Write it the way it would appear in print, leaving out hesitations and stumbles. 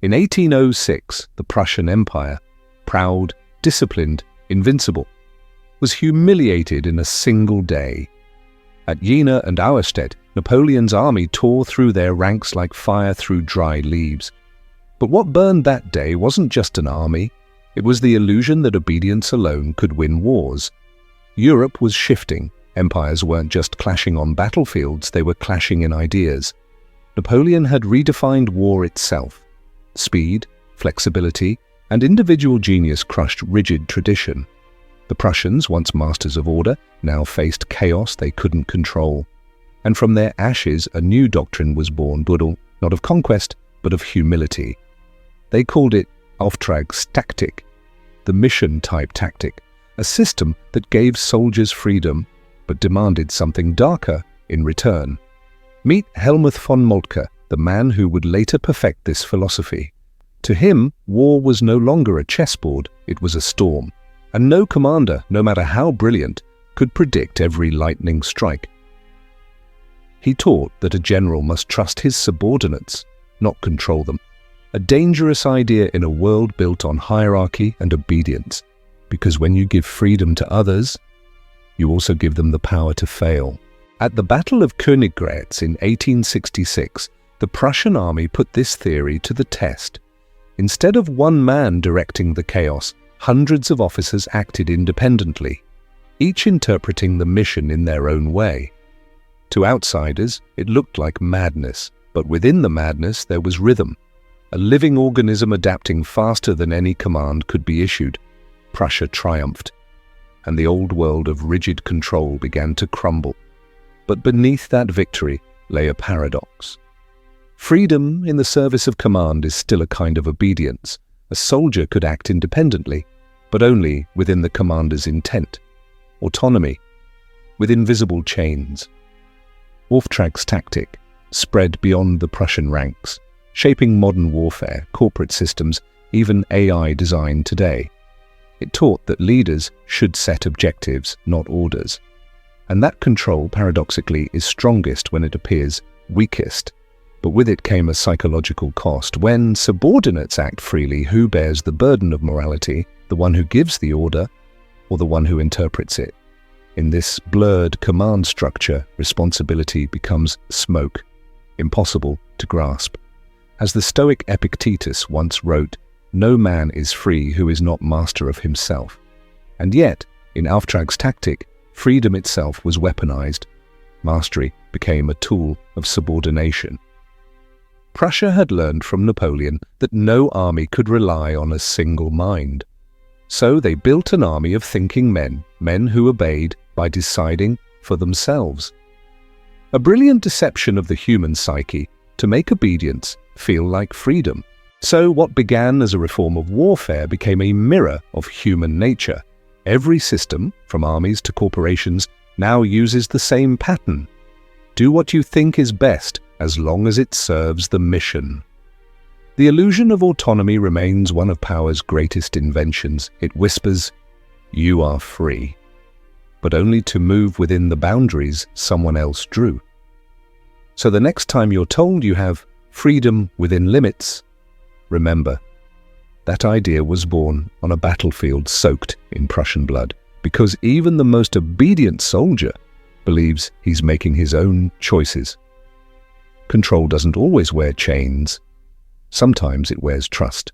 In 1806, the Prussian Empire, proud, disciplined, invincible, was humiliated in a single day. At Jena and Auerstedt, Napoleon's army tore through their ranks like fire through dry leaves. But what burned that day wasn't just an army, it was the illusion that obedience alone could win wars. Europe was shifting. Empires weren't just clashing on battlefields, they were clashing in ideas. Napoleon had redefined war itself. Speed, flexibility, and individual genius crushed rigid tradition. The Prussians, once masters of order, now faced chaos they couldn't control. And from their ashes, a new doctrine was born, not of conquest, but of humility. They called it Auftragstaktik, the mission-type tactic, a system that gave soldiers freedom, but demanded something darker in return. Meet Helmuth von Moltke, the man who would later perfect this philosophy. To him, war was no longer a chessboard, it was a storm. And no commander, no matter how brilliant, could predict every lightning strike. He taught that a general must trust his subordinates, not control them. A dangerous idea in a world built on hierarchy and obedience, because when you give freedom to others, you also give them the power to fail. At the Battle of Königgrätz in 1866, the Prussian army put this theory to the test. Instead of one man directing the chaos, hundreds of officers acted independently, each interpreting the mission in their own way. To outsiders, it looked like madness, but within the madness there was rhythm, a living organism adapting faster than any command could be issued. Prussia triumphed, and the old world of rigid control began to crumble. But beneath that victory lay a paradox. Freedom in the service of command is still a kind of obedience. A soldier could act independently, but only within the commander's intent. Autonomy, with invisible chains. Auftragstaktik spread beyond the Prussian ranks, shaping modern warfare, corporate systems, even AI design today. It taught that leaders should set objectives, not orders. And that control, paradoxically, is strongest when it appears weakest. But with it came a psychological cost. When subordinates act freely, who bears the burden of morality? The one who gives the order, or the one who interprets it? In this blurred command structure, responsibility becomes smoke, impossible to grasp. As the Stoic Epictetus once wrote, "No man is free who is not master of himself." And yet, in Auftragstaktik, freedom itself was weaponized. Mastery became a tool of subordination. Prussia had learned from Napoleon that no army could rely on a single mind. So they built an army of thinking men, men who obeyed by deciding for themselves. A brilliant deception of the human psyche to make obedience feel like freedom. So what began as a reform of warfare became a mirror of human nature. Every system, from armies to corporations, now uses the same pattern. Do what you think is best, as long as it serves the mission. The illusion of autonomy remains one of power's greatest inventions. It whispers, "You are free," but only to move within the boundaries someone else drew. So the next time you're told you have freedom within limits, remember, that idea was born on a battlefield soaked in Prussian blood, because even the most obedient soldier believes he's making his own choices. Control doesn't always wear chains. Sometimes it wears trust.